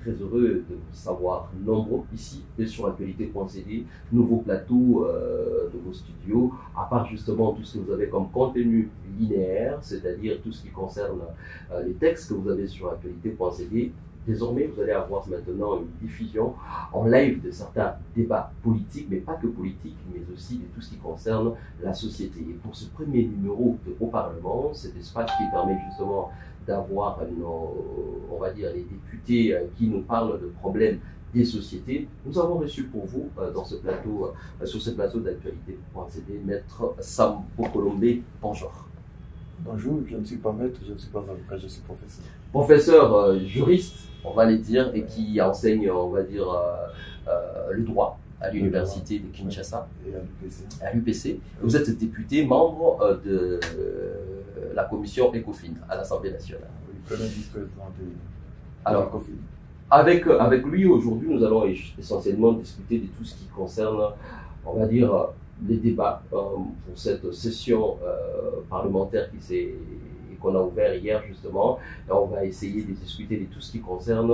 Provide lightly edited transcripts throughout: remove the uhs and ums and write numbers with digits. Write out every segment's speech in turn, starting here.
très heureux de vous savoir nombreux ici et sur actualité.cd, nouveau plateau, nouveau studio, à part justement tout ce que vous avez comme contenu linéaire, c'est-à-dire tout ce qui concerne les textes que vous avez sur actualité.cd. Désormais, vous allez avoir maintenant une diffusion en live de certains débats politiques, mais pas que politiques, mais aussi de tout ce qui concerne la société. Et pour ce premier numéro au Parlement, cet espace qui permet justement d'avoir, on va dire, les députés qui nous parlent de problèmes des sociétés, nous avons reçu pour vous dans ce plateau, sur ce plateau d'actualité.cd, Maître Sam Bokolombe. Bonjour. Bonjour, je ne suis pas maître, je ne suis pas avocat, je suis professeur. Professeur juriste, on va les dire, et qui enseigne, on va dire, le droit à l'université de Kinshasa et à l'UPC. Vous êtes député, membre de la commission ECOFIN à l'Assemblée nationale. Oui, premier vice-président de l'ECOFIN. Avec lui, aujourd'hui, nous allons essentiellement discuter de tout ce qui concerne, on va dire, les débats pour cette session parlementaire qu'on a ouvert hier justement. Et on va essayer de discuter de tout ce qui concerne,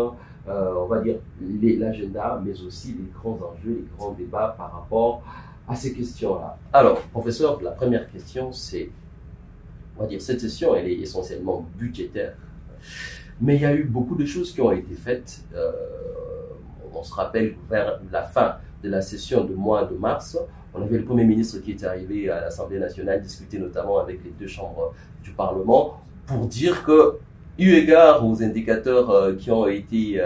on va dire, l'agenda, mais aussi les grands enjeux, les grands débats par rapport à ces questions-là. Alors, professeur, la première question, c'est, on va dire, cette session, elle est essentiellement budgétaire. Mais il y a eu beaucoup de choses qui ont été faites. On se rappelle vers la fin de la session du mois de mars, on avait le Premier ministre qui était arrivé à l'Assemblée nationale, discuter notamment avec les deux chambres du Parlement, pour dire que, eu égard aux indicateurs qui ont été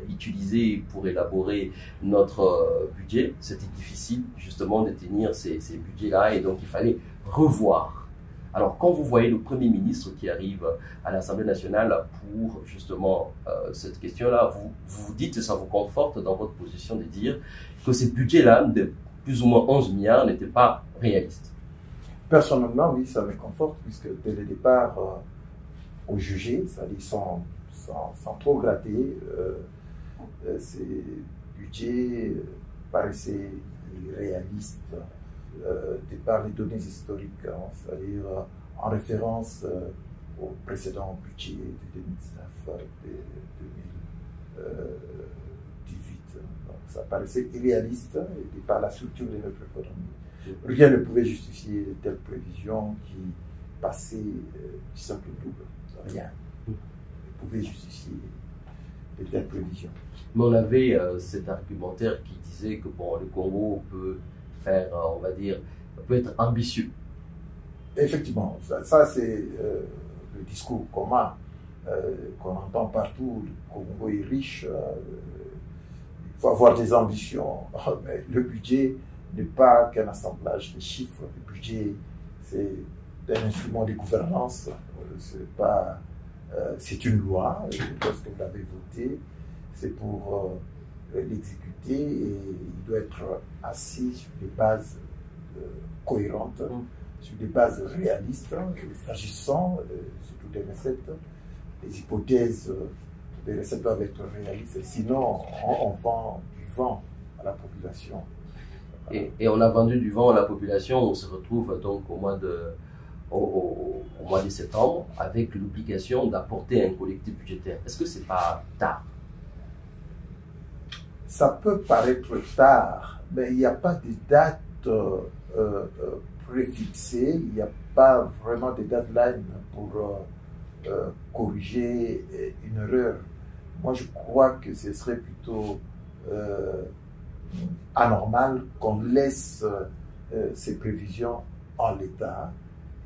utilisés pour élaborer notre budget, c'était difficile justement de tenir ces budgets-là, et donc il fallait revoir. Alors, quand vous voyez le Premier ministre qui arrive à l'Assemblée nationale pour justement cette question-là, vous dites, ça vous conforte dans votre position de dire que ces budgets-là, de plus ou moins 11 milliards, n'étaient pas réalistes? Personnellement, oui, ça me conforte, puisque dès le départ, au jugé, c'est-à-dire sans trop gratter, ces budgets paraissaient irréalistes de par les données historiques, c'est-à-dire en référence au précédent budget de 2019 de 2018. Donc, ça paraissait irréaliste de par la structure de notre économie. Rien ne pouvait justifier de telles prévisions qui passaient du simple double. Rien ne pouvait justifier de telles prévisions. Mais on avait cet argumentaire qui disait que bon, le Congo peut faire, on va dire, peut être ambitieux. Effectivement, ça c'est le discours commun qu'on entend partout. Le Congo est riche, il faut avoir des ambitions. Mais le budget n'est pas qu'un assemblage de chiffres. Le budget, c'est un instrument de gouvernance. C'est une loi. Lorsque vous l'avez votée, c'est pour l'exécuter, et il doit être assis sur des bases cohérentes, sur des bases réalistes, s'agissant surtout des recettes. Les hypothèses des recettes doivent être réalistes, sinon on vend du vent à la population. Et on a vendu du vent à la population. On se retrouve donc au mois de septembre avec l'obligation d'apporter un collectif budgétaire. Est-ce que c'est pas tard? Ça peut paraître tard, mais il n'y a pas de date préfixée, il n'y a pas vraiment de deadline pour corriger une erreur. Moi, je crois que ce serait plutôt anormal qu'on laisse ces prévisions en l'état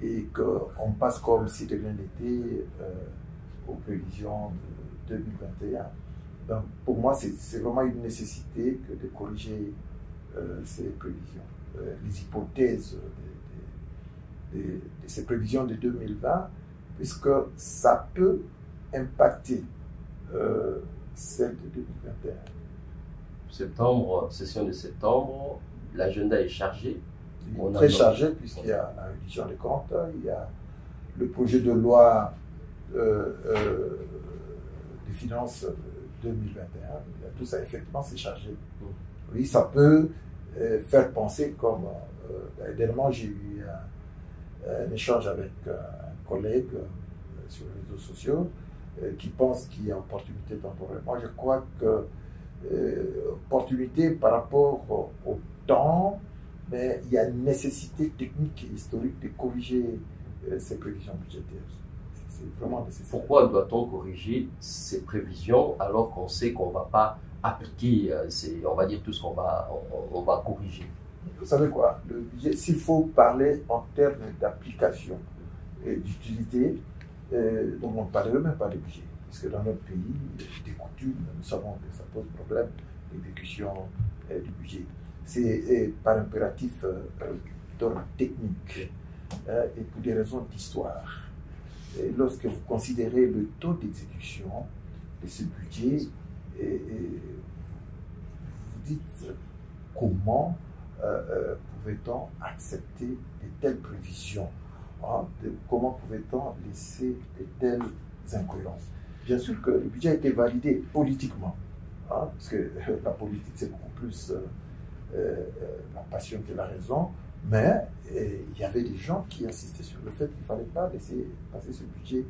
et qu'on passe comme si de rien n'était aux prévisions de 2021. Donc, pour moi, c'est vraiment une nécessité que de corriger ces prévisions. Les hypothèses de ces prévisions de 2020, puisque ça peut impacter celle de 2021. Septembre, session de septembre, l'agenda est chargé. Très chargé, puisqu'il y a la révision des comptes, il y a le projet de loi des finances 2021, tout ça, effectivement, c'est chargé. Oui, ça peut faire penser comme... dernièrement, j'ai eu un échange avec un collègue sur les réseaux sociaux qui pensent qu'il y a opportunité temporaire. Moi, je crois que opportunité par rapport au temps, mais il y a une nécessité technique et historique de corriger ces prévisions budgétaires. C'est vraiment nécessaire. Pourquoi doit-on corriger ces prévisions alors qu'on sait qu'on ne va pas appliquer, on va dire, tout ce qu'on va, on va corriger? Vous savez quoi, le budget, s'il faut parler en termes d'application et d'utilité, donc on ne parlerait même pas de budget. Parce que dans notre pays, des coutumes, nous savons que ça pose problème l'exécution du budget. C'est par impératif d'ordre technique et pour des raisons d'histoire. Lorsque vous considérez le taux d'exécution de ce budget, vous dites comment pouvait-on accepter de telles prévisions, comment pouvait-on laisser de telles incohérences. Bien sûr que le budget a été validé politiquement, parce que la politique c'est beaucoup plus la passion que la raison, mais il y avait des gens qui insistaient sur le fait qu'il ne fallait pas laisser passer ce budget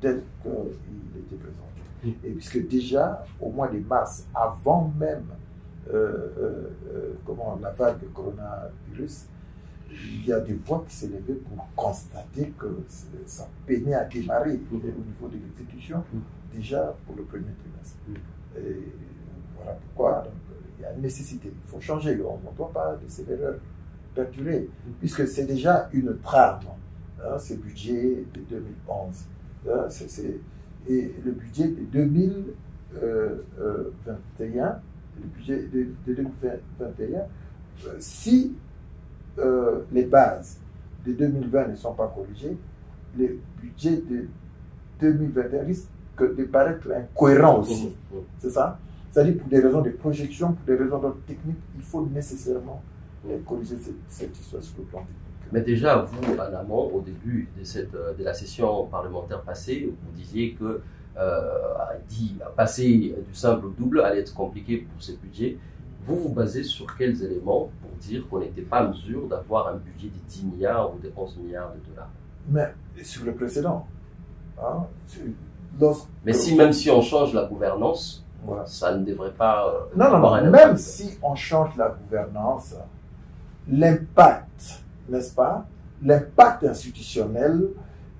tel qu'il était présenté. Et puisque déjà, au mois de mars, avant même la vague de coronavirus, il y a des voix qui s'élevaient pour constater que ça peinait à démarrer au niveau de l'exécution, déjà pour le premier trimestre. Et voilà pourquoi il y a une nécessité. Il faut changer. On ne doit pas laisser l'erreur perdurer, puisque c'est déjà une trame, ce budget de 2011. Et le budget de 2021, le budget de 2021, si les bases de 2020 ne sont pas corrigées, le budget de 2021 risque de paraître incohérent aussi. C'est ça? C'est-à-dire pour des raisons de projection, pour des raisons d'ordre technique, il faut nécessairement corriger cette histoire sur le plan technique. Mais déjà, vous, en amont, au début de la session parlementaire passée, vous disiez que passer du simple au double allait être compliqué pour ce budget. Vous vous basez sur quels éléments pour dire qu'on n'était pas en mesure d'avoir un budget de 10 milliards ou de 11 milliards de dollars? Mais sur le précédent. Mais même si on change la gouvernance, voilà, ça ne devrait pas... non, même si on change la gouvernance, l'impact, n'est-ce pas, l'impact institutionnel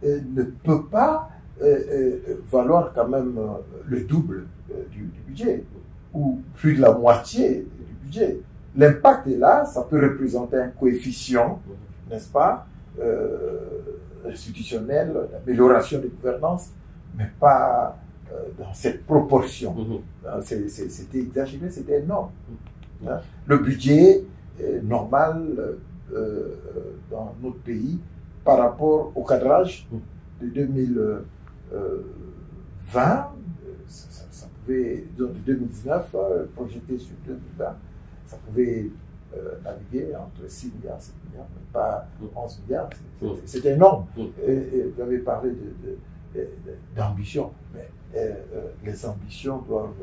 ne peut pas valoir quand même le double du budget, ou plus de la moitié du budget. L'impact est là, ça peut représenter un coefficient, n'est-ce pas, institutionnel, d'amélioration de gouvernance, mais pas dans cette proportion. C'était exagéré, c'était énorme. Le budget normal dans notre pays par rapport au cadrage de 2020, ça pouvait, de 2019, projeté sur 2020, ça pouvait naviguer entre 6 milliards, 7 milliards, mais pas 11 milliards. C'est énorme. Et vous avez parlé d'ambition, mais les ambitions doivent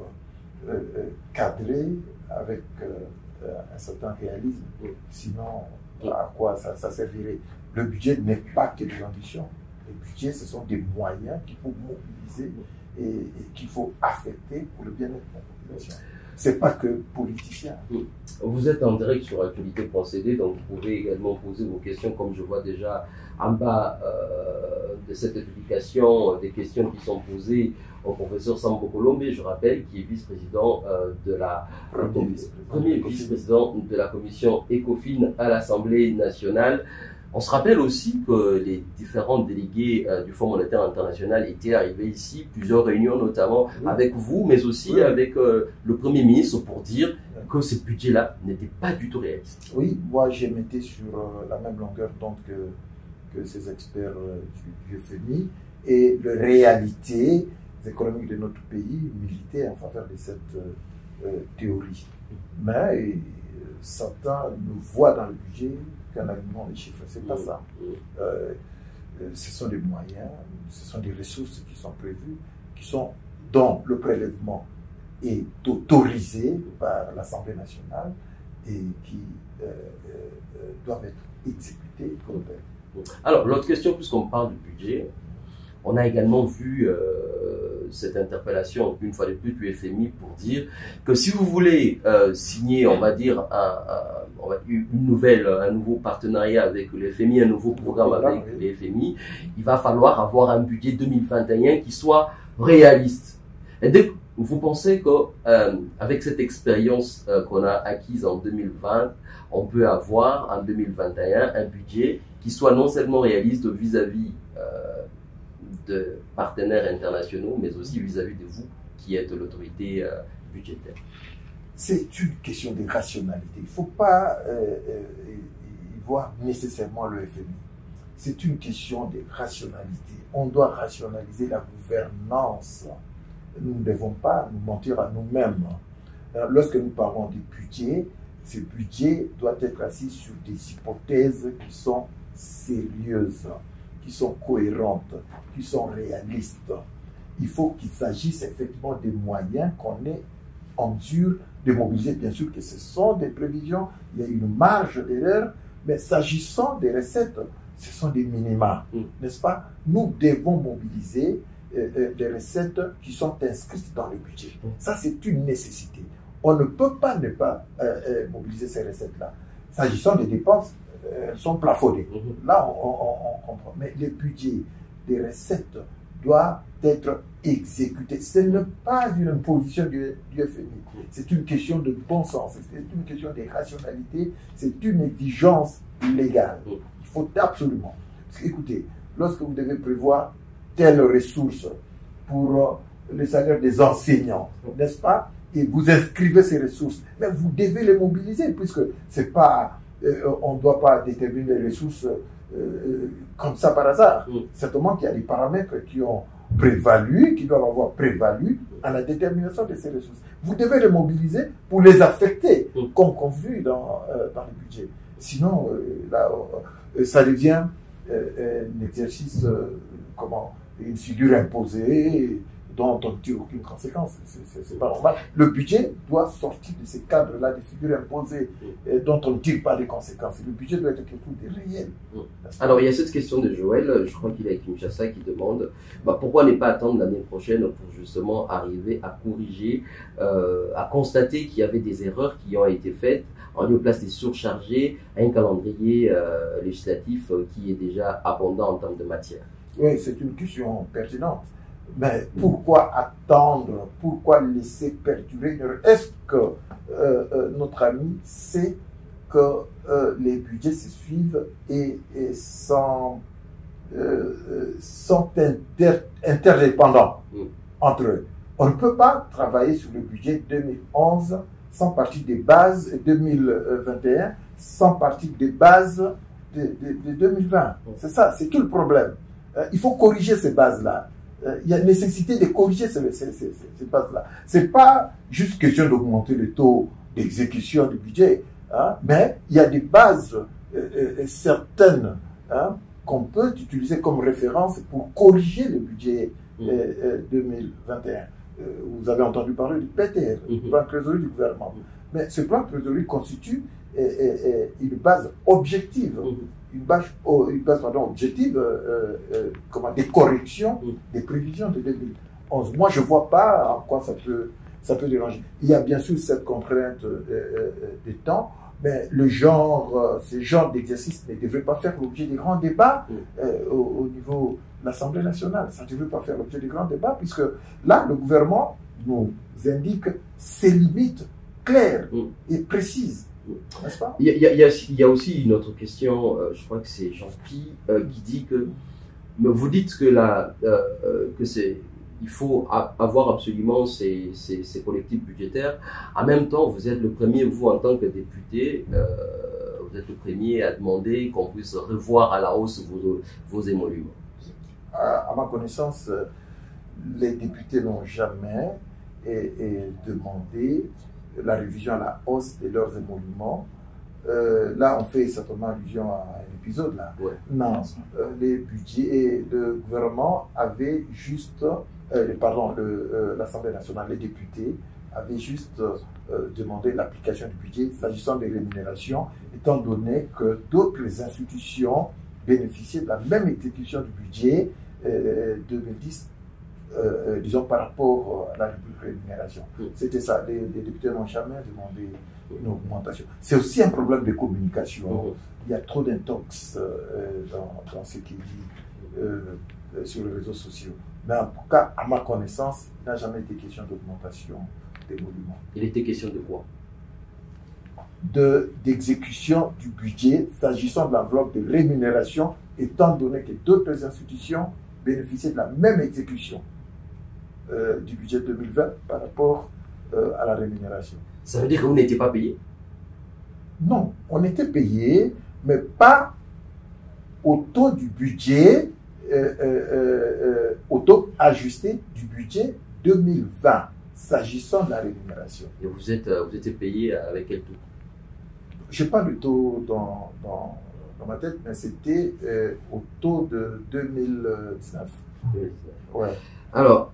cadrer avec un certain réalisme. Sinon, à quoi ça servirait? Le budget n'est pas que de l'ambition. Le budget, ce sont des moyens qu'il faut mobiliser et qu'il faut affecter pour le bien-être de la population. C'est pas que politicien. Vous êtes en direct sur Actualité.cd, donc vous pouvez également poser vos questions, comme je vois déjà en bas de cette publication, des questions qui sont posées au professeur Sambo Colombe, je rappelle, qui est vice-président premier vice-président de la commission ECOFIN à l'Assemblée nationale. On se rappelle aussi que les différents délégués du Fonds monétaire international étaient arrivés ici, plusieurs réunions notamment avec vous, mais aussi avec le Premier ministre pour dire que ce budget-là n'était pas du tout réaliste. Oui, moi je m'étais sur la même longueur d'onde que ces experts du FMI, et la réalité économique de notre pays militait en faveur de cette théorie. Mais certains nous voient dans le budget qu'un alignement des chiffres. C'est pas ça. Ce sont des moyens, ce sont des ressources qui sont prévues, dont le prélèvement est autorisé par l'Assemblée nationale et qui doivent être exécutées comme tel. Alors, l'autre question, puisqu'on parle du budget, on a également vu cette interpellation, une fois de plus, du FMI pour dire que si vous voulez signer, on va dire, un nouveau partenariat avec le FMI, un nouveau programme avec le FMI, il va falloir avoir un budget 2021 qui soit réaliste. Et donc, vous pensez qu'avec cette expérience qu'on a acquise en 2020, on peut avoir en 2021 un budget qui soit non seulement réaliste vis-à-vis de partenaires internationaux, mais aussi vis-à-vis de vous qui êtes l'autorité budgétaire? C'est une question de rationalité. Il ne faut pas y voir nécessairement le FMI. C'est une question de rationalité. On doit rationaliser la gouvernance. Nous ne devons pas nous mentir à nous-mêmes. Lorsque nous parlons du budget, ce budget doit être assis sur des hypothèses qui sont sérieuses, qui sont cohérentes, qui sont réalistes. Il faut qu'il s'agisse effectivement des moyens qu'on est en mesure de mobiliser. Bien sûr que ce sont des prévisions, il y a une marge d'erreur, mais s'agissant des recettes, ce sont des minima, n'est-ce pas? Nous devons mobiliser des recettes qui sont inscrites dans le budget. Ça, c'est une nécessité. On ne peut pas ne pas mobiliser ces recettes-là. S'agissant des dépenses, elles sont plafonnées. Là, on comprend. Mais le budget des recettes doit être exécuté. Ce n'est pas une position du FMI. C'est une question de bon sens. C'est une question de rationalité. C'est une exigence légale. Il faut absolument. Parce que, écoutez, lorsque vous devez prévoir telle ressource pour le salaire des enseignants, n'est-ce pas? Et vous inscrivez ces ressources, mais vous devez les mobiliser, puisque c'est pas, on ne doit pas déterminer les ressources comme ça par hasard. Certainement qu'il y a des paramètres qui ont prévalu, qui doivent avoir prévalu à la détermination de ces ressources. Vous devez les mobiliser pour les affecter, comme convenu dans le budget. Sinon, là, ça devient un exercice, une figure imposée dont on ne tire aucune conséquence. C'est pas normal. Le budget doit sortir de ces cadres-là, des figures imposées dont on ne tire pas les conséquences. Le budget doit être quelque chose de réel. Alors, il y a cette question de Joël, je crois qu'il est à Kinshasa, qui demande pourquoi ne pas attendre l'année prochaine pour justement arriver à corriger, à constater qu'il y avait des erreurs qui ont été faites en lieu de place des surchargés à un calendrier législatif qui est déjà abondant en termes de matière. Oui, c'est une question pertinente. Mais pourquoi attendre? Pourquoi laisser perdurer? Est-ce que notre ami sait que les budgets se suivent et sont interdépendants entre eux? On ne peut pas travailler sur le budget 2011 sans partir des bases 2021, sans partir des bases de 2020. C'est ça, c'est tout le problème. Il faut corriger ces bases-là. Il y a nécessité de corriger ces bases-là. Ce n'est pas juste question d'augmenter le taux d'exécution du budget, mais il y a des bases certaines qu'on peut utiliser comme référence pour corriger le budget 2021. Vous avez entendu parler du PTR, du plan de trésorerie du gouvernement. Mais ce plan de trésorerie constitue une base objective. Une base objective des corrections des prévisions de 2011. Moi, je ne vois pas en quoi ça peut déranger. Il y a bien sûr cette contrainte de temps, mais ce genre d'exercice ne devrait pas faire l'objet de grands débats au niveau de l'Assemblée nationale. Ça ne devrait pas faire l'objet de grands débats, puisque là, le gouvernement nous indique ses limites claires et précises. N'est-ce pas? Il y a aussi une autre question, je crois que c'est Jean-Pi qui dit que vous dites que il faut avoir absolument ces collectifs budgétaires. En même temps, vous êtes le premier, vous en tant que député, vous êtes le premier à demander qu'on puisse revoir à la hausse vos émoluments. À ma connaissance, les députés n'ont jamais demandé la révision à la hausse de leurs émoluments. Là, on fait certainement allusion à un épisode là. Ouais. Non, les budgets et le gouvernement avait juste, l'Assemblée nationale, les députés avaient juste demandé l'application du budget s'agissant des rémunérations, étant donné que d'autres institutions bénéficiaient de la même exécution du budget 2010 disons, par rapport à la rémunération. C'était ça. Les députés n'ont jamais demandé une augmentation. C'est aussi un problème de communication. Il y a trop d'intox dans ce qui est dit sur les réseaux sociaux. Mais en tout cas, à ma connaissance, il n'a jamais été question d'augmentation des monuments. Il était question de quoi? D'exécution du budget s'agissant de l'enveloppe de rémunération, étant donné que d'autres institutions bénéficiaient de la même exécution du budget 2020 par rapport à la rémunération. Ça veut dire que vous n'étiez pas payé? Non, on était payé, mais pas au taux du budget, au taux ajusté du budget 2020, s'agissant de la rémunération. Et vous étiez payé avec quel taux? Je n'ai pas le taux dans ma tête, mais c'était au taux de 2019. Ouais. Alors,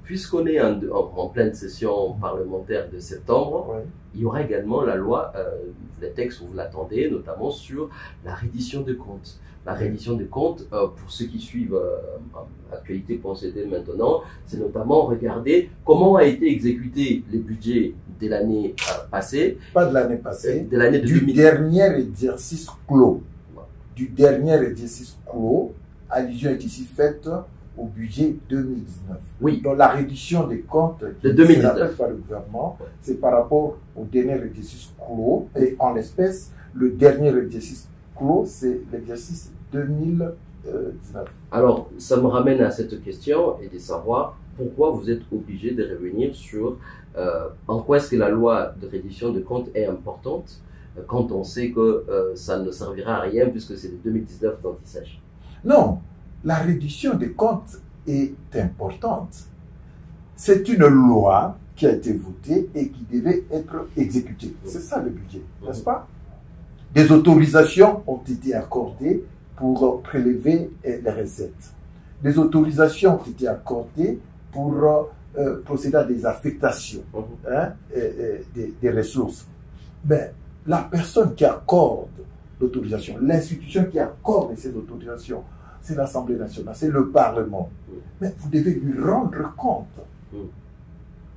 puisqu'on est en pleine session parlementaire de septembre, ouais, il y aura également la loi, les textes où vous l'attendez, notamment sur la reddition de comptes. La reddition de comptes, pour ceux qui suivent l'actualité procédée maintenant, c'est notamment regarder comment a été exécuté les budgets de l'année passée. Pas de l'année passée, de l'année du 2000. dernier exercice clos. Du dernier exercice clos, allusion est ici faite au budget 2019. Oui. Donc la reddition des comptes de qui 2019 sera faite par le gouvernement, c'est par rapport au dernier exercice clos. Et en l'espèce, le dernier exercice clos, c'est l'exercice 2019. Alors, ça me ramène à cette question et de savoir pourquoi vous êtes obligé de revenir sur en quoi est-ce que la loi de reddition de comptes est importante quand on sait que ça ne servira à rien puisque c'est de 2019 dont il s'agit. Non, la reddition des comptes est importante. C'est une loi qui a été votée et qui devait être exécutée. C'est ça le budget, n'est-ce pas? Des autorisations ont été accordées pour prélever les recettes. Des autorisations ont été accordées pour procéder à des affectations des ressources. Mais la personne qui accorde l'autorisation, l'institution qui accorde ces autorisations, c'est l'Assemblée nationale, c'est le Parlement. Mais vous devez lui rendre compte.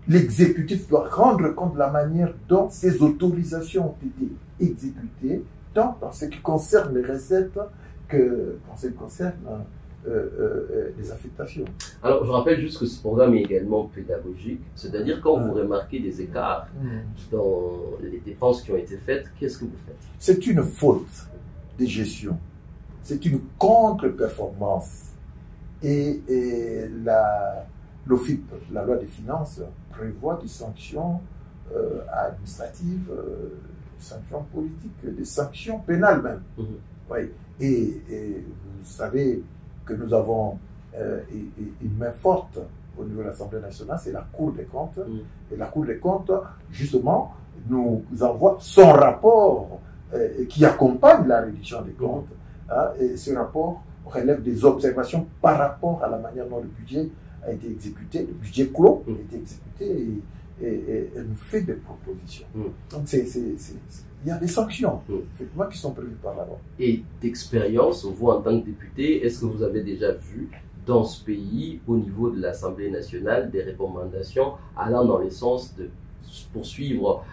L'exécutif doit rendre compte de la manière dont ces autorisations ont été exécutées, tant dans ce qui concerne les recettes que dans ce qui concerne les affectations. Alors, je rappelle juste que ce programme est également pédagogique, c'est-à-dire quand vous remarquez des écarts dans les dépenses qui ont été faites, qu'est-ce que vous faites? C'est une faute de gestion, c'est une contre-performance. Et l'OFIP, la loi des finances, prévoit des sanctions administratives, des sanctions politiques, des sanctions pénales même. Oui. Et vous savez que nous avons une main forte au niveau de l'Assemblée nationale, c'est la Cour des comptes. Et la Cour des comptes, justement, nous envoie son rapport qui accompagne la réduction des comptes. Et ce rapport relève des observations par rapport à la manière dont le budget a été exécuté, le budget clos a été exécuté et elle nous fait des propositions. Donc il y a des sanctions effectivement qui sont prévues par la loi. Et d'expérience, vous en tant que député, est-ce que vous avez déjà vu dans ce pays, au niveau de l'Assemblée nationale, des recommandations allant dans le sens de poursuivre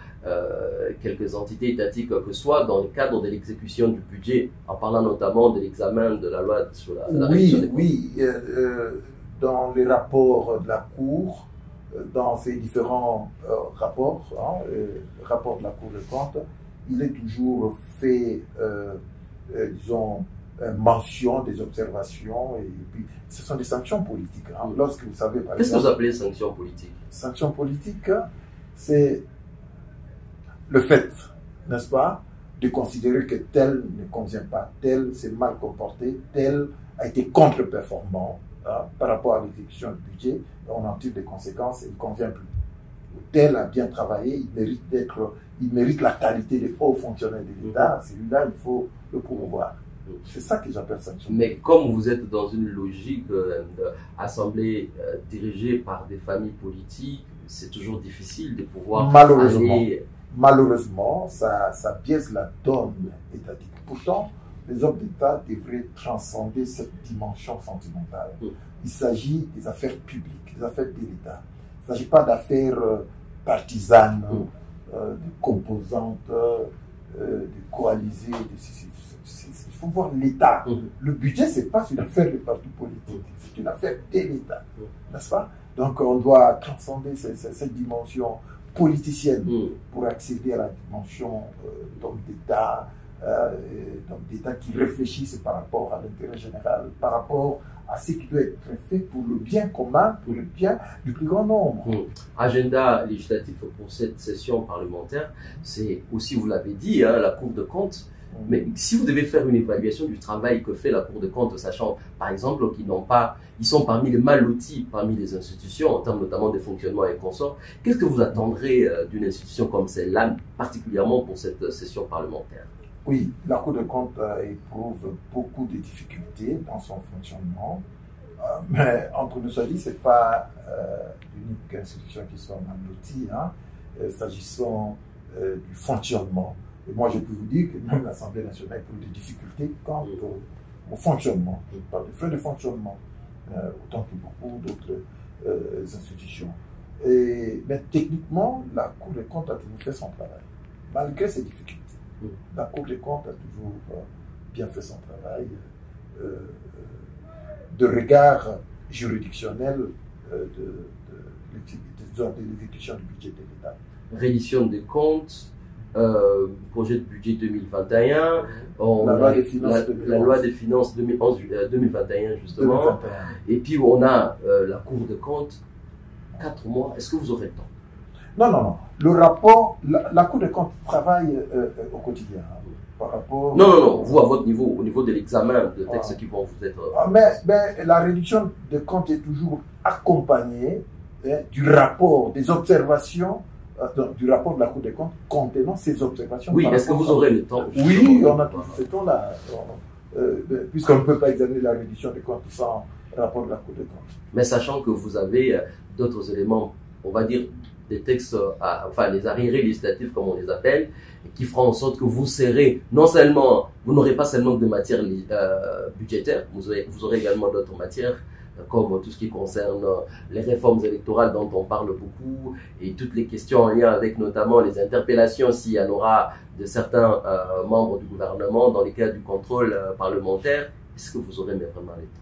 quelques entités étatiques que ce soit dans le cadre de l'exécution du budget, en parlant notamment de l'examen de la loi sur la réduction des comptes? Oui, dans les rapports de la Cour, dans ces différents rapports, le rapport de la Cour des comptes, il est toujours fait, disons, mention des observations, et puis ce sont des sanctions politiques. Lorsque vous savez, par exemple... Qu'est-ce que vous appelez sanctions politiques? Sanctions politiques, c'est le fait, n'est-ce pas, de considérer que tel ne convient pas, tel s'est mal comporté, tel a été contre-performant par rapport à l'exécution du budget, et on en tire des conséquences et il ne convient plus. Tel a bien travaillé, il mérite la qualité des hauts fonctionnaires de l'État, celui-là, il faut le promouvoir. C'est ça que j'appelle sanction. Mais comme vous êtes dans une logique d'assemblée dirigée par des familles politiques, c'est toujours difficile de pouvoir Malheureusement, ça biaise la donne étatique. Pourtant, les hommes d'État devraient transcender cette dimension sentimentale. il s'agit des affaires publiques, des affaires de l'État. Il ne s'agit pas d'affaires partisanes, de composantes, de coalisées. Il faut voir l'État. Le budget, ce n'est pas une affaire de parti politique, c'est une affaire de l'État, n'est-ce pas? Donc on doit transcender cette dimension politicienne pour accéder à la dimension d'homme d'État qui réfléchissent par rapport à l'intérêt général, par rapport à ce qui doit être fait pour le bien commun, pour le bien du plus grand nombre. Agenda législatif pour cette session parlementaire, c'est aussi, vous l'avez dit, hein, la Cour de compte. Mais si vous devez faire une évaluation du travail que fait la Cour de compte, sachant par exemple ils sont parmi les mal lotis parmi les institutions, en termes notamment de fonctionnement et consorts, qu'est-ce que vous attendrez d'une institution comme celle-là, particulièrement pour cette session parlementaire? Oui, la Cour de compte éprouve beaucoup de difficultés dans son fonctionnement, mais entre nous dit, ce n'est pas l'unique institution qui soit mal lotie, hein, s'agissant du fonctionnement. Et moi, je peux vous dire que même l'Assemblée nationale éprouve des difficultés quant au fonctionnement. Je parle de frais de fonctionnement, autant que beaucoup d'autres institutions. Mais techniquement, la Cour des comptes a toujours fait son travail, malgré ces difficultés. La Cour des comptes a toujours bien fait son travail de regard juridictionnel de l'exécution du budget de l'État. Reddition des comptes, projet de budget 2021, la loi des finances 2021 justement, 2021. Et puis on a la Cour des comptes, 4 mois, est-ce que vous aurez le temps? Non. Le rapport, la Cour des comptes travaille au quotidien. Hein, par rapport... Non. Vous, à votre niveau, au niveau de l'examen de textes qui vont vous être... Mais la réduction des comptes est toujours accompagnée du rapport, des observations, du rapport de la Cour des comptes contenant ces observations. Oui, est-ce que vous aurez le temps? Oui, on a toujours ce temps-là. Puisqu'on ne peut pas examiner la réduction des comptes sans rapport de la Cour des comptes. Mais sachant que vous avez d'autres éléments, on va dire, des textes, enfin les arriérés législatifs comme on les appelle, qui feront en sorte que vous serez, non seulement, vous n'aurez pas seulement de matière budgétaire, vous aurez également d'autres matières, comme tout ce qui concerne les réformes électorales dont on parle beaucoup, et toutes les questions en lien avec notamment les interpellations, s'il y en aura de certains membres du gouvernement dans les cas du contrôle parlementaire. Est-ce que vous aurez vraiment les temps?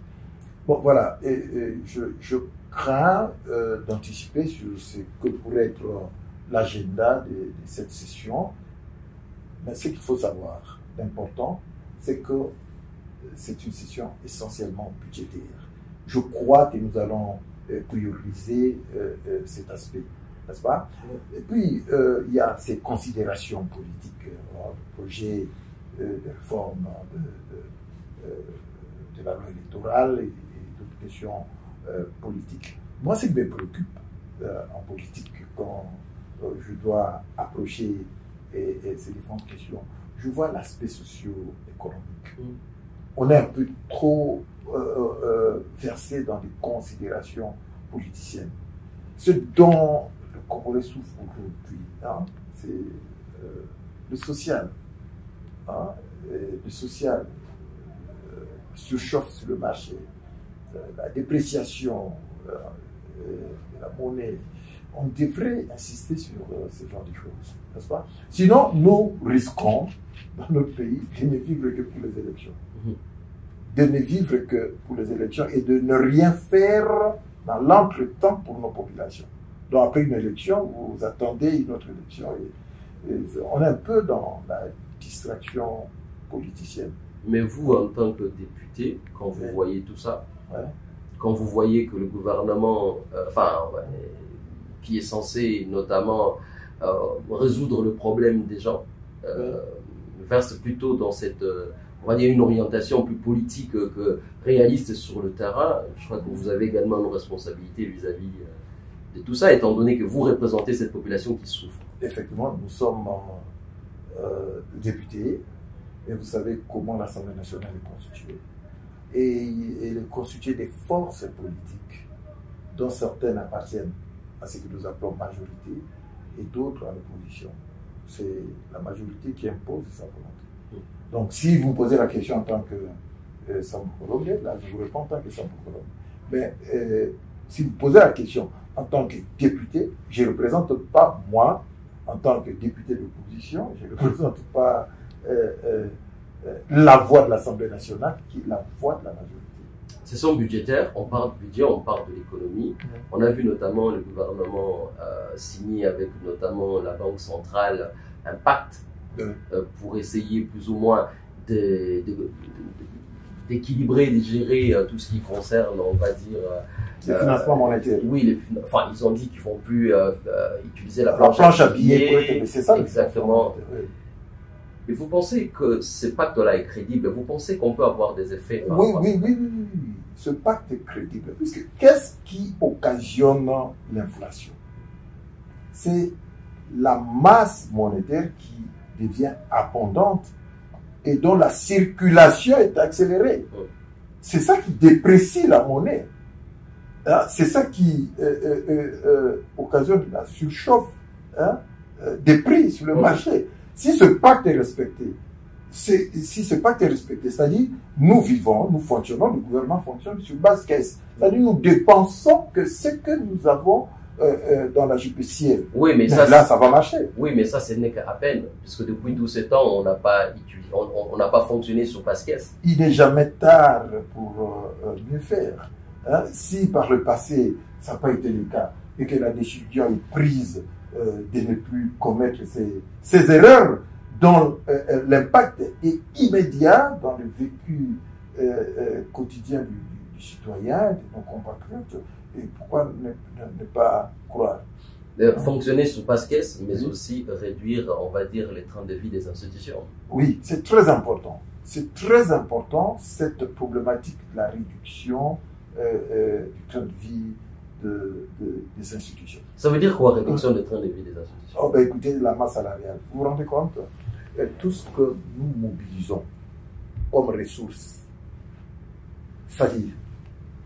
Bon, voilà, je crains d'anticiper sur ce que pourrait être l'agenda de cette session. Mais ce qu'il faut savoir d'important, c'est que c'est une session essentiellement budgétaire. Je crois que nous allons prioriser cet aspect, n'est-ce pas? Et puis, il y a ces considérations politiques, le projet de réforme de la loi électorale et d'autres questions politiques. Moi, ce qui me préoccupe en politique, quand je dois approcher ces différentes questions, je vois l'aspect socio-économique. On est un peu trop versé dans des considérations politiciennes. Ce dont le Congolais souffre aujourd'hui, hein, c'est le social. Hein, le social surchauffe sur le marché. La dépréciation de la monnaie. On devrait insister sur ce genre de choses, n'est-ce pas? Sinon, nous risquons, dans notre pays, de ne vivre que pour les élections. De ne vivre que pour les élections et de ne rien faire dans l'entretemps pour nos populations. Donc, après une élection, vous attendez une autre élection. Et on est un peu dans la distraction politicienne. Mais vous, en tant que député, quand vous voyez tout ça, quand vous voyez que le gouvernement, qui est censé notamment résoudre le problème des gens, verse plutôt dans cette, on va dire, une orientation plus politique que réaliste sur le terrain, je crois que vous avez également une responsabilité vis-à-vis de tout ça, étant donné que vous représentez cette population qui souffre. Effectivement, nous sommes députés, et vous savez comment l'Assemblée nationale est constituée. Et elle est constituée des forces politiques, dont certaines appartiennent à ce que nous appelons majorité, et d'autres à l'opposition. C'est la majorité qui impose sa volonté. Donc, si vous me posez la question en tant que Sambou Kolombe, là, je vous réponds en tant que Sambou Kolombe. Mais si vous posez la question, en tant que député, je ne représente pas moi, en tant que député d'opposition, je ne représente pas la voix de l'Assemblée nationale, qui est la voix de la majorité. Session budgétaire, on parle de budget, on parle de l'économie. On a vu notamment le gouvernement signer avec notamment la Banque centrale un pacte pour essayer plus ou moins d'équilibrer, de gérer tout ce qui concerne, on va dire... le financement monétaire. Oui, enfin, ils ont dit qu'ils ne vont plus utiliser la planche à billets. C'est ça. Exactement. Et vous pensez que ce pacte-là est crédible? Vous pensez qu'on peut avoir des effets? Oui. Ce pacte est crédible. Puisque qu'est-ce qui occasionne l'inflation? C'est la masse monétaire qui devient abondante et dont la circulation est accélérée. C'est ça qui déprécie la monnaie. C'est ça qui occasionne la surchauffe des prix sur le marché. Si ce pacte est respecté, c'est-à-dire nous vivons, nous fonctionnons, le gouvernement fonctionne sur base caisse. C'est-à-dire nous dépensons que ce que nous avons dans la jupicière. Oui, mais ça va marcher. Oui, mais ça, ce n'est qu'à peine, puisque depuis 12 ans, on n'a pas fonctionné sur base caisse. Il n'est jamais tard pour mieux faire. Si par le passé, ça n'a pas été le cas, et que la décision est prise de ne plus commettre ces erreurs, dont l'impact est immédiat dans le vécu quotidien du citoyen, de nos compatriotes, et pourquoi ne pas croire? Fonctionner sur base caisse, mais aussi réduire, on va dire, les trains de vie des institutions. Oui, c'est très important. C'est très important, cette problématique de la réduction du train de vie des institutions. Ça veut dire quoi, réduction des trains de vie des institutions? Écoutez, la masse salariale. Vous vous rendez compte? Tout ce que nous mobilisons comme ressources, c'est-à-dire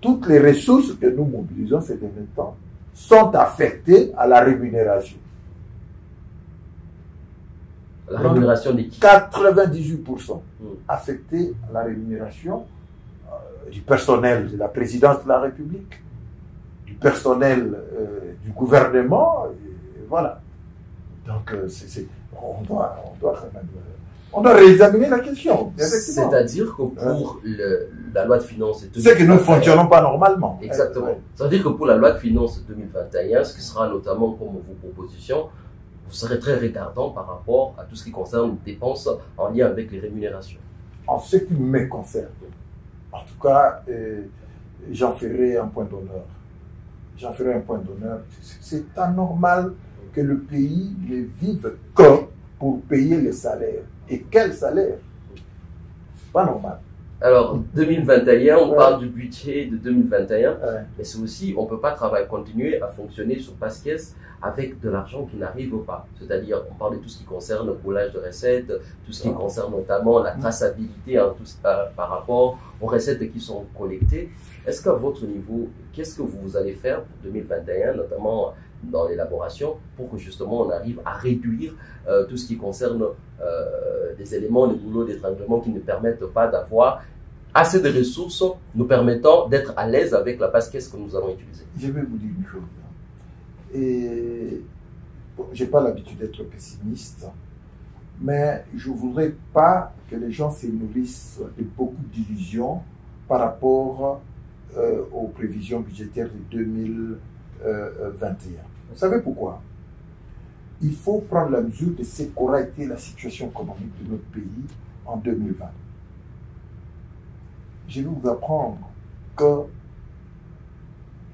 toutes les ressources que nous mobilisons ces derniers temps sont affectées à la rémunération. La rémunération des qui? 98% affectés à la rémunération du personnel de la présidence de la République, du personnel du gouvernement, et voilà. Donc, on doit réexaminer la question. C'est-à-dire que pour la loi de finances... C'est que nous ne fonctionnons pas normalement. Exactement. C'est-à-dire que pour la loi de finances 2021, ce qui sera notamment comme vos propositions, vous serez très retardant par rapport à tout ce qui concerne les dépenses en lien avec les rémunérations. En ce qui me concerne, en tout cas, j'en ferai un point d'honneur. C'est anormal que le pays ne vive que pour payer les salaires. Et quel salaire? C'est pas normal. Alors, 2021, on parle du budget de 2021, mais c'est aussi, on ne peut pas continuer à fonctionner sur base caisse avec de l'argent qui n'arrive pas. C'est-à-dire, on parle de tout ce qui concerne le roulage de recettes, tout ce qui concerne notamment la traçabilité par rapport aux recettes qui sont collectées. Est-ce qu'à votre niveau, qu'est-ce que vous allez faire pour 2021, notamment dans l'élaboration, pour que justement on arrive à réduire tout ce qui concerne des éléments, des boulots d'étranglement qui ne permettent pas d'avoir assez de ressources nous permettant d'être à l'aise avec la base caisse que nous allons utiliser? Je vais vous dire une chose. Et je n'ai pas l'habitude d'être pessimiste, mais je ne voudrais pas que les gens se nourrissent de beaucoup d'illusions par rapport aux prévisions budgétaires de 2021. Vous savez pourquoi? Il faut prendre la mesure de ce qu'aura été la situation économique de notre pays en 2020. Je vais vous apprendre que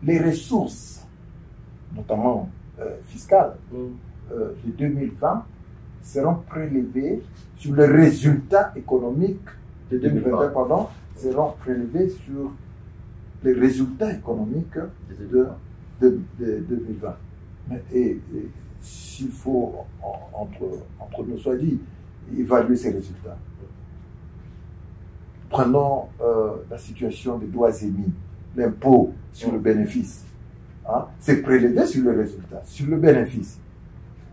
les ressources, notamment fiscales, de 2020 seront prélevées sur les résultats économiques de 2021, seront prélevées sur les résultats économiques de 2020. Et s'il faut, entre nous soit dit, évaluer ces résultats. Prenons la situation des droits émis, l'impôt sur le bénéfice. C'est prélevé sur le résultat, sur le bénéfice.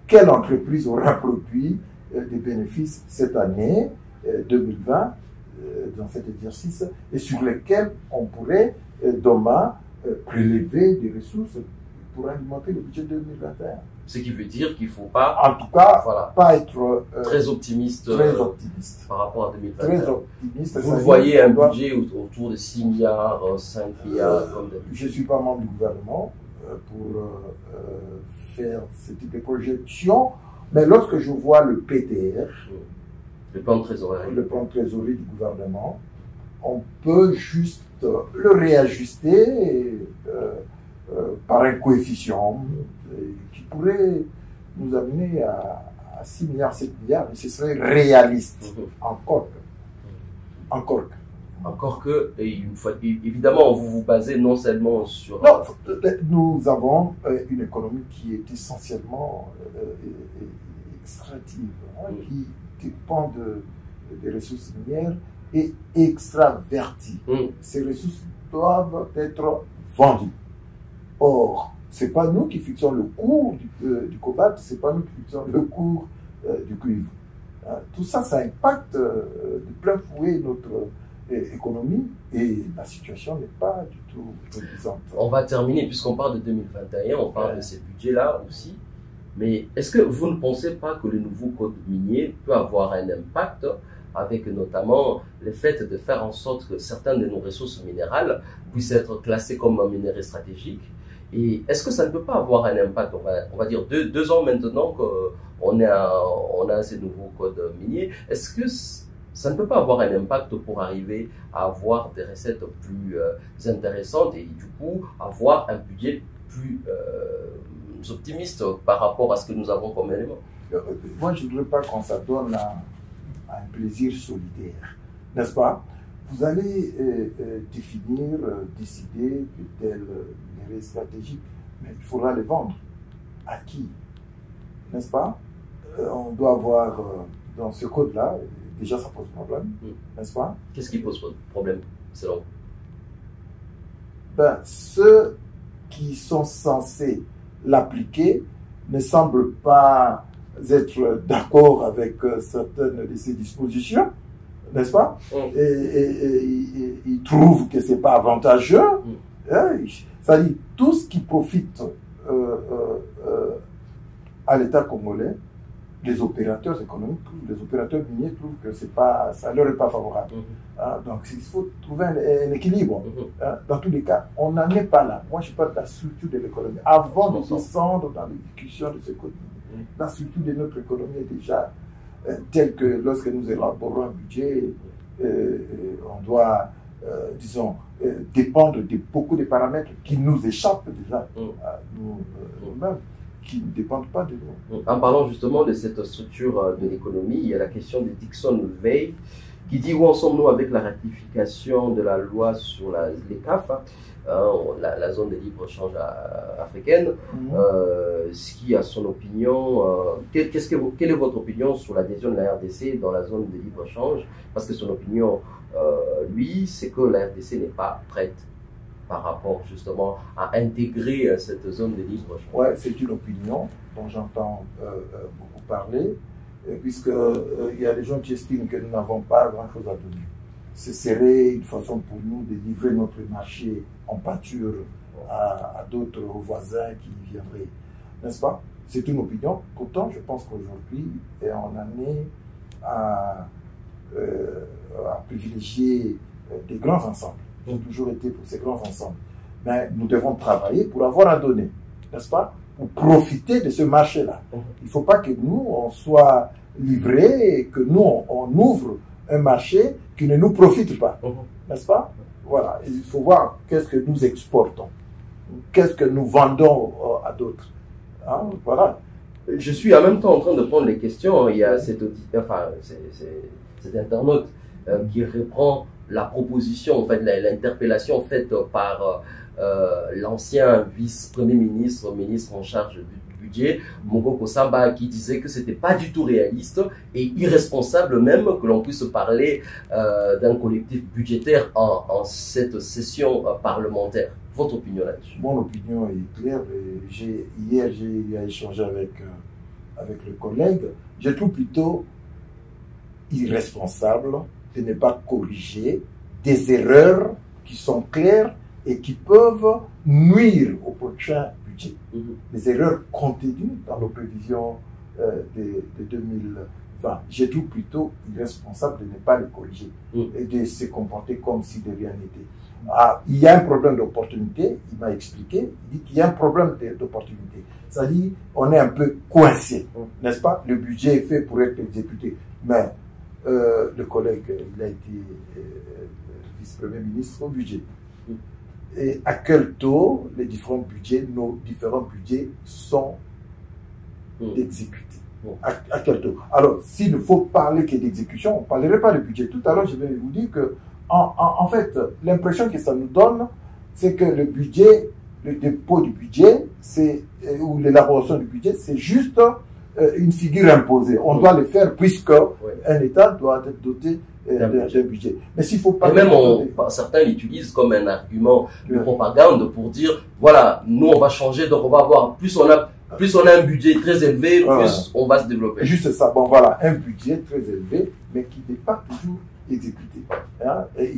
Quelle entreprise aura produit des bénéfices cette année 2020 dans cet exercice et sur lesquels on pourrait demain prélever des ressources pour alimenter le budget 2021. Ce qui veut dire qu'il ne faut pas, En tout cas, voilà, pas être très optimiste, par rapport à 2021. Très optimiste. Vous voyez un budget autour de 6 milliards, 5 milliards, comme d'habitude. Je ne suis pas membre du gouvernement pour faire ce type de projection, mais lorsque je vois le PTR, le plan de trésorerie, du gouvernement, on peut juste le réajuster par un coefficient qui pourrait nous amener à 6 milliards, 7 milliards, et ce serait réaliste. Encore que, et une fois, évidemment, vous vous basez non seulement sur... Non, nous avons une économie qui est essentiellement extractive, qui dépend des ressources minières et extraverties. Ces ressources doivent être vendues. Or, ce n'est pas nous qui fixons le cours du cobalt, ce n'est pas nous qui fixons le cours du cuivre. Tout ça, ça impacte de plein fouet notre économie et la situation n'est pas du tout reluisante. On va terminer, puisqu'on parle de 2021, on parle de ces budgets-là aussi. Mais est-ce que vous ne pensez pas que le nouveau code minier peut avoir un impact avec notamment le fait de faire en sorte que certaines de nos ressources minérales puissent être classées comme minéraux stratégiques? Et est-ce que ça ne peut pas avoir un impact, on va dire 2 ans maintenant qu'on a ces nouveaux codes miniers, est-ce que ça ne peut pas avoir un impact pour arriver à avoir des recettes plus intéressantes et du coup avoir un budget plus optimiste par rapport à ce que nous avons comme élément? Moi, je ne voudrais pas qu'on s'adonne à un plaisir solidaire, n'est-ce pas? Vous allez définir, décider de tels minéraux stratégiques, mais il faudra les vendre. À qui? N'est-ce pas? On doit avoir dans ce code-là, déjà ça pose problème, n'est-ce pas? Qu'est-ce qui pose problème selon vous? Ceux qui sont censés l'appliquer ne semblent pas être d'accord avec certaines de ces dispositions, n'est-ce pas? Et ils trouvent que ce n'est pas avantageux. C'est-à-dire, tout ce qui profite à l'État congolais, les opérateurs économiques, les opérateurs miniers trouvent que ça ne leur est pas favorable. Donc, il faut trouver un équilibre. Dans tous les cas, on n'en est pas là. Moi, je parle de la structure de l'économie. Avant de descendre dans les discussions de ce côté, la structure de notre économie est déjà telle que lorsque nous élaborons un budget, on doit, disons, dépendre de beaucoup de paramètres qui nous échappent déjà à nous-mêmes, qui ne dépendent pas de nous. En parlant justement de cette structure de l'économie, il y a la question de Dixon Veil qui dit où en sommes-nous avec la ratification de la loi sur les CAF, la zone de libre-échange africaine, ce qui, à son opinion, quelle est votre opinion sur l'adhésion de la RDC dans la zone de libre-échange? Parce que son opinion, lui, c'est que la RDC n'est pas prête par rapport justement à intégrer cette zone de libre-échange. Oui, c'est une opinion dont j'entends beaucoup parler, puisqu'il y a des gens qui estiment que nous n'avons pas grand-chose à donner. Ce serait une façon pour nous de livrer notre marché en pâture à d'autres voisins qui viendraient, n'est-ce pas? C'est une opinion. Pourtant, je pense qu'aujourd'hui, on en est à privilégier des grands ensembles. J'ai toujours été pour ces grands ensembles. Mais nous devons travailler pour avoir à donner, n'est-ce pas? Pour profiter de ce marché-là. Il ne faut pas que nous, on soit livrés et que nous, on ouvre un marché qui ne nous profite pas, n'est-ce pas? Voilà, il faut voir qu'est-ce que nous exportons, qu'est-ce que nous vendons à d'autres. Voilà. Je suis en même temps en train de prendre les questions. Il y a cet internaute qui reprend la proposition, en fait, l'interpellation faite par l'ancien vice-premier ministre, ministre en charge du budget, Mokoko Samba, qui disait que c'était pas du tout réaliste et irresponsable même que l'on puisse parler d'un collectif budgétaire en cette session parlementaire. Votre opinion là-dessus? Mon opinion est claire. Hier, j'ai échangé avec le collègue. Je trouve plutôt irresponsable de ne pas corriger des erreurs qui sont claires et qui peuvent nuire au prochain budget. Les erreurs contenues dans nos prévisions de 2020. Je trouve plutôt irresponsable de ne pas les corriger et de se comporter comme si de rien n'était. Ah, il y a un problème d'opportunité, il m'a expliqué, il dit qu'il y a un problème d'opportunité. C'est-à-dire, on est un peu coincé, n'est-ce pas? Le budget est fait pour être exécuté, mais le collègue, il a été vice-premier ministre au budget. Et à quel taux les différents budgets, nos différents budgets sont exécutés? À quel taux? Alors, s'il ne faut parler que d'exécution, on ne parlerait pas de budget. Tout à l'heure, je vais vous dire que, en fait, l'impression que ça nous donne, c'est que le budget, le dépôt du budget, ou l'élaboration du budget, c'est juste une figure imposée. On doit le faire puisque un État doit être doté d'un budget. Mais s'il faut pas... Et même certains l'utilisent comme un argument de propagande pour dire, voilà, nous on va changer, donc on va avoir, plus on a un budget très élevé, plus on va se développer. Juste ça, bon voilà, un budget très élevé, mais qui n'est pas toujours exécuté. Hein? Et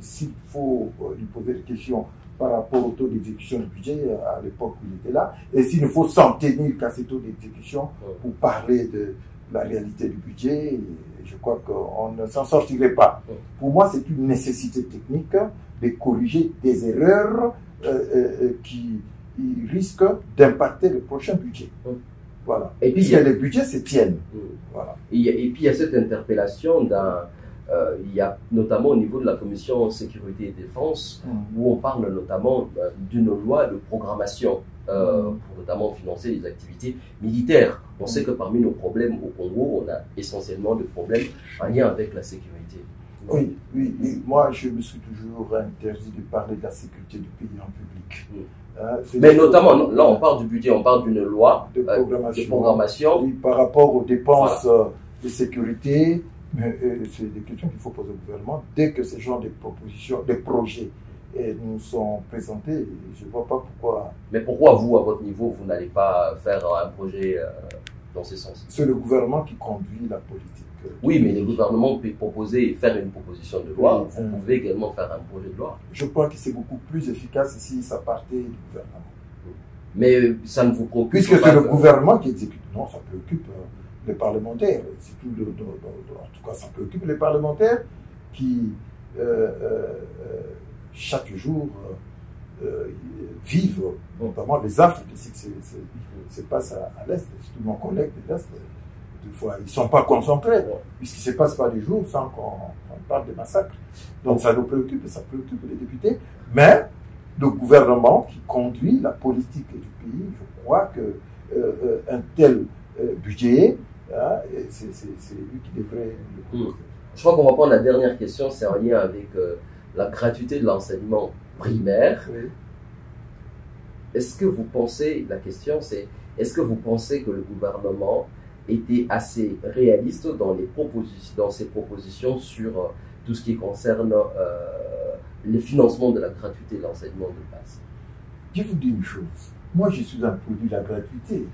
s'il faut lui poser des questions par rapport au taux d'exécution du budget à l'époque où il était là, et s'il ne faut s'en tenir qu'à ces taux d'exécution pour parler de la réalité du budget, je crois qu'on ne s'en sortirait pas. Pour moi, c'est une nécessité technique de corriger des erreurs qui risquent d'impacter le prochain budget. Voilà. Et puis, les budgets se tiennent. Voilà. Et puis, il y a cette interpellation il y a notamment au niveau de la commission sécurité et défense, où on parle notamment d'une loi de programmation pour notamment financer les activités militaires. On sait que parmi nos problèmes au Congo, on a essentiellement des problèmes en lien avec la sécurité. Oui. Et moi, je me suis toujours interdit de parler de la sécurité du pays en public. Mais notamment, là, on parle du budget, on parle d'une loi de programmation. Oui, par rapport aux dépenses de sécurité. Mais c'est des questions qu'il faut poser au gouvernement. Dès que ce genre de propositions, de projets nous sont présentés, je ne vois pas pourquoi. Mais pourquoi vous, à votre niveau, vous n'allez pas faire un projet dans ce sens? C'est le gouvernement qui conduit la politique. Oui, mais le gouvernement peut proposer et faire une proposition de loi. Vous pouvez également faire un projet de loi. Je crois que c'est beaucoup plus efficace si ça partait du gouvernement. Mais ça ne vous préoccupe pas? Puisque c'est le gouvernement qui exécute. Non, ça préoccupe les parlementaires. En tout cas, ça préoccupe les parlementaires qui, chaque jour, vivent, notamment les affres de ce qui se passe à l'Est. Surtout mon collègue de l'Est, des fois, ils ne sont pas concentrés, puisqu'il ne se passe pas des jours sans qu'on parle de massacres. Donc ça nous préoccupe, et ça préoccupe les députés. Mais le gouvernement qui conduit la politique du pays, je crois qu'un tel budget, c'est lui qui devrait le proposer. Je crois qu'on va prendre la dernière question, c'est en lien avec la gratuité de l'enseignement primaire. Oui. Est-ce que vous pensez, la question c'est, est-ce que vous pensez que le gouvernement était assez réaliste dans ses propositions sur tout ce qui concerne le financement de la gratuité de l'enseignement de base? Je vous dis une chose, moi je suis un produit de la gratuité.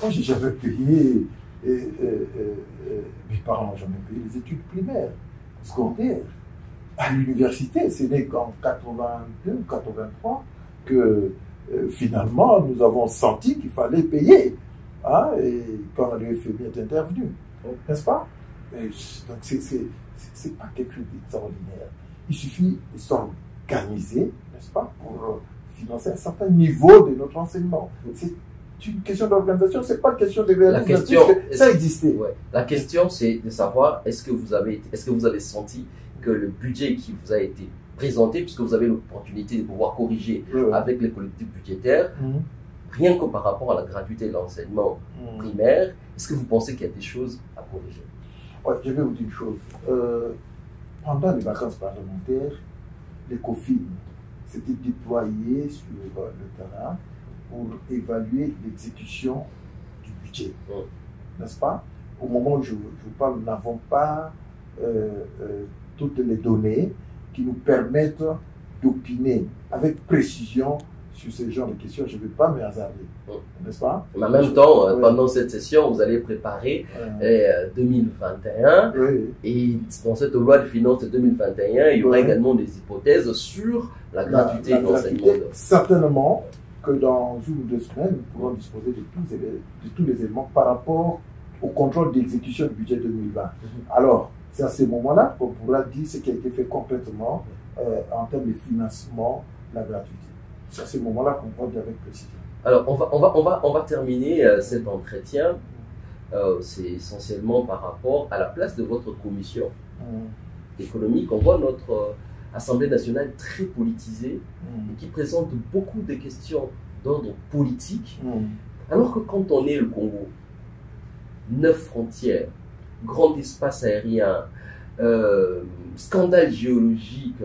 Moi j'ai jamais payé, mes parents n'ont jamais payé les études primaires, secondaires. À l'université, ce n'est qu'en 82, 83 que finalement nous avons senti qu'il fallait payer. Et quand le FMI est intervenu, n'est-ce pas? Donc c'est pas quelque chose d'extraordinaire. Il suffit de s'organiser, n'est-ce pas, pour financer un certain niveau de notre enseignement. C'est une question d'organisation, c'est pas une question de réalisation. Ça existait. La question, c'est de savoir est-ce que vous avez senti que le budget qui vous a été présenté, puisque vous avez l'opportunité de pouvoir corriger avec les collectifs budgétaires, rien que par rapport à la gratuité de l'enseignement primaire, est-ce que vous pensez qu'il y a des choses à corriger? Oui, je vais vous dire une chose. Pendant les vacances parlementaires, l'ECOFIN s'était déployé sur le terrain pour évaluer l'exécution du budget. N'est-ce pas? Au moment où je vous parle, nous n'avons pas toutes les données qui nous permettent d'opiner avec précision sur ce genre de questions, je ne vais pas me hasarder, n'est-ce pas? Mais en même temps, pendant cette session, vous allez préparer 2021 et dans cette loi de finances de 2021, il y aura également des hypothèses sur la gratuité de l'enseignement. Certainement que dans 1 ou 2 semaines, nous pourrons disposer de tous les éléments par rapport au contrôle d'exécution du budget 2020. Alors, c'est à ce moment-là qu'on pourra dire ce qui a été fait concrètement en termes de financement, la gratuité. C'est à ce moment-là qu'on pourra dire avec précision. Alors, on va terminer cet entretien. C'est essentiellement par rapport à la place de votre commission économique. On voit notre Assemblée nationale très politisée et qui présente beaucoup de questions d'ordre politique. Alors que quand on est le Congo, 9 frontières, grand espace aérien, scandale géologique,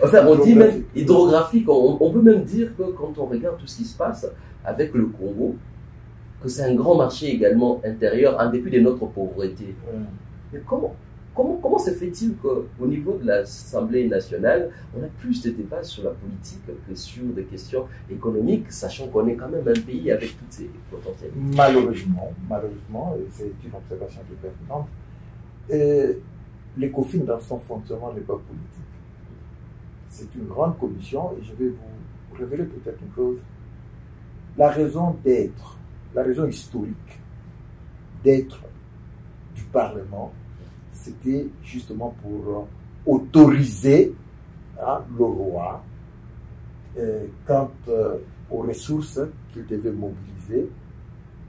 enfin on dit même hydrographique, on peut même dire que quand on regarde tout ce qui se passe avec le Congo, que c'est un grand marché également intérieur en dépit de notre pauvreté. Mais comment se fait-il qu'au niveau de l'Assemblée nationale, on a plus de débats sur la politique que sur des questions économiques, sachant qu'on est quand même un pays avec toutes ces potentialités? Malheureusement, et c'est une observation qui est pertinente, l'ECOFIN dans son fonctionnement n'est pas politique. C'est une grande commission et je vais vous révéler peut-être une chose. La raison d'être, la raison historique d'être du Parlement, c'était justement pour autoriser le roi quant aux ressources qu'il devait mobiliser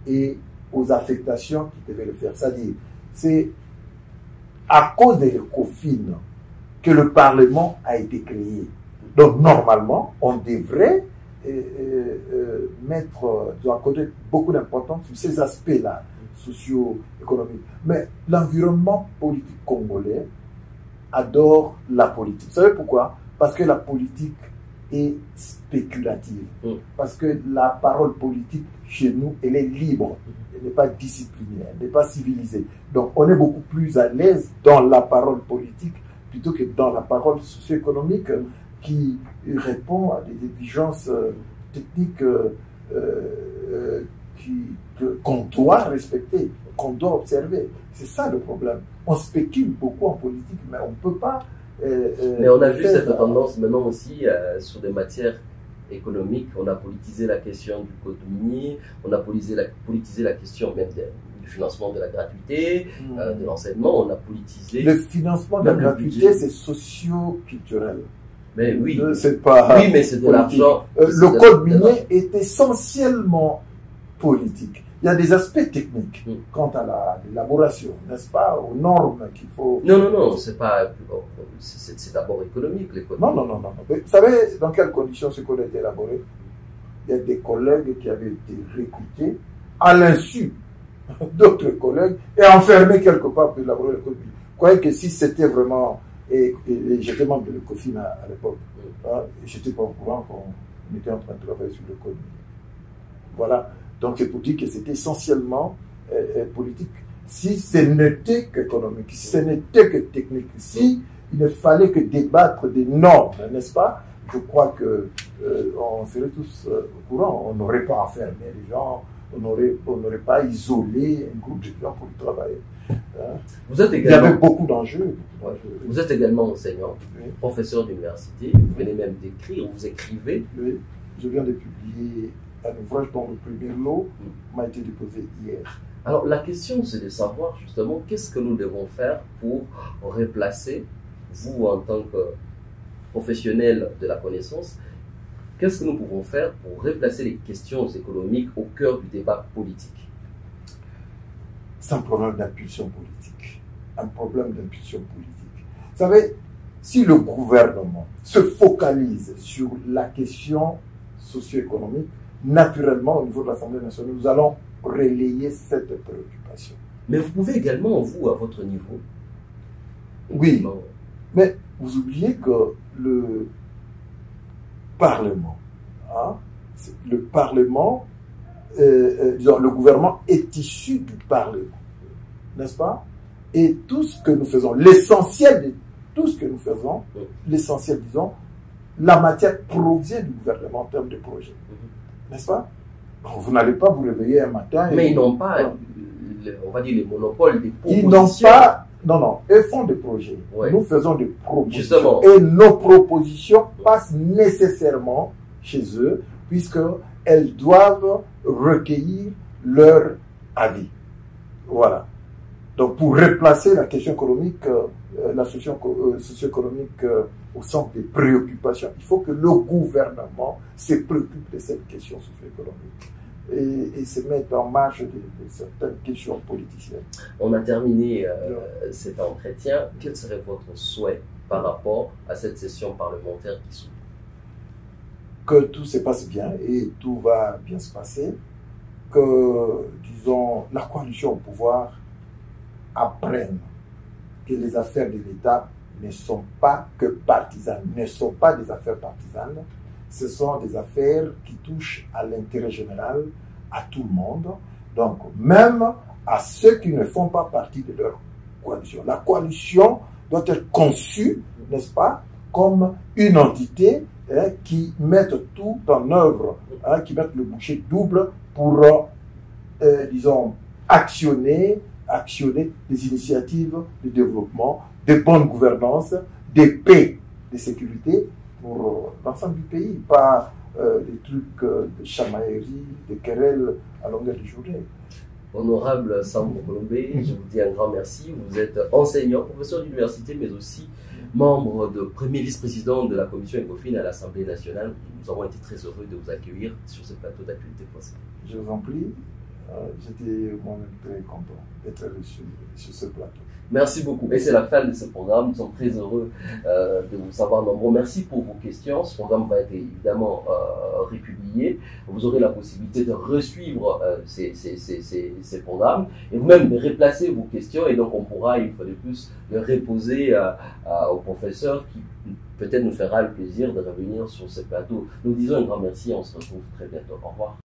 et aux affectations qu'il devait le faire. C'est-à-dire, c'est à cause de l'ECOFIN que le Parlement a été créé. Donc, normalement, on devrait accorder beaucoup d'importance sur ces aspects-là, socio-économiques. Mais l'environnement politique congolais adore la politique. Vous savez pourquoi? Parce que la politique est spéculative. Parce que la parole politique, chez nous, elle est libre. Elle n'est pas disciplinée, elle n'est pas civilisée. Donc, on est beaucoup plus à l'aise dans la parole politique plutôt que dans la parole socio-économique qui répond à des exigences techniques qu'on doit respecter, qu'on doit observer. C'est ça le problème. On spécule beaucoup en politique, mais on ne peut pas... mais on a vu cette tendance maintenant aussi sur des matières économiques. On a politisé la question du code minier, on a politisé la question même du financement de la gratuité, de l'enseignement, on a politisé... Le financement de la gratuité, c'est socio-culturel. Mais oui, c'est pas oui, mais c'est de l'argent. Le code minier est essentiellement politique. Il y a des aspects techniques quant à l'élaboration, n'est-ce pas, aux normes qu'il faut... Non, c'est pas... C'est d'abord économique, les codes. Non. Vous savez dans quelles conditions ce code a été élaboré? Il y a des collègues qui avaient été recrutés à l'insu d'autres collègues et enfermés quelque part pour élaborer le code minier. Vous croyez que si c'était vraiment... Et j'étais membre de l'ECOFIN à l'époque. J'étais pas au courant qu'on était en train de travailler sur le code. Voilà. Donc c'est pour dire que c'était essentiellement politique. Si ce n'était qu'économique, si ce n'était que technique, si il ne fallait que débattre des normes, n'est-ce pas? Je crois que on serait tous au courant. On n'aurait pas enfermé les gens, on n'aurait pas isolé un groupe de gens pour y travailler. Vous êtes également, il y avait beaucoup d'enjeux. Vous êtes également enseignant, professeur d'université, vous venez même d'écrire, vous écrivez. Oui, je viens de publier un ouvrage dont le premier lot m'a été déposé hier. Alors la question c'est de savoir justement qu'est-ce que nous devons faire pour replacer, vous en tant que professionnel de la connaissance, qu'est-ce que nous pouvons faire pour replacer les questions économiques au cœur du débat politique? C'est un problème d'impulsion politique. Un problème d'impulsion politique. Vous savez, si le gouvernement se focalise sur la question socio-économique, naturellement, au niveau de l'Assemblée nationale, nous allons relayer cette préoccupation. Mais vous pouvez également, vous, à votre niveau. Oui, mais vous oubliez que le Parlement, le Parlement, disons, le gouvernement est issu du Parlement, n'est-ce pas? Et tout ce que nous faisons, l'essentiel de tout ce que nous faisons, l'essentiel, disons, la matière provient du gouvernement en termes de projet. N'est-ce pas? Vous n'allez pas vous réveiller un matin. Mais ils n'ont pas, on va dire, les monopoles des propositions. Ils n'ont pas. Non, non, eux font des projets. Ouais. Nous faisons des propositions. Justement. Et nos propositions passent nécessairement chez eux, puisqu'elles doivent recueillir leur avis. Voilà. Donc, pour replacer la question économique, la socio-économique au centre des préoccupations, il faut que le gouvernement se préoccupe de cette question socio-économique et se mette en marge de certaines questions politiciennes. On a terminé cet entretien. Quel serait votre souhait par rapport à cette session parlementaire qui s'ouvre? Que tout se passe bien et tout va bien se passer. Que, disons, la coalition au pouvoir apprenne que les affaires de l'État ne sont pas que partisanes, ne sont pas des affaires partisanes, ce sont des affaires qui touchent à l'intérêt général, à tout le monde, donc même à ceux qui ne font pas partie de leur coalition. La coalition doit être conçue, n'est-ce pas, comme une entité qui mette tout en œuvre, qui mette le bouchée double pour, disons, actionner des initiatives de développement, de bonne gouvernance, de paix, de sécurité pour l'ensemble du pays, pas des trucs de chamaillerie, de querelles à longueur de journée. Honorable Sambou Colombé, je vous dis un grand merci. Vous êtes enseignant, professeur d'université, mais aussi membre de premier vice-président de la commission ECOFIN à l'Assemblée nationale. Nous avons été très heureux de vous accueillir sur ce plateau d'actualité français. Je vous en prie. J'étais moi-même très content d'être reçu sur ce plateau. Merci beaucoup. Et c'est la fin de ce programme. Nous sommes très heureux de vous savoir nombreux. Merci pour vos questions. Ce programme va être évidemment republié. Vous aurez la possibilité de resuivre ces programmes et vous-même de replacer vos questions. Et donc, on pourra, une fois de plus, les reposer au professeur qui peut-être nous fera le plaisir de revenir sur ce plateau. Nous disons un grand merci et on se retrouve très bientôt. Au revoir.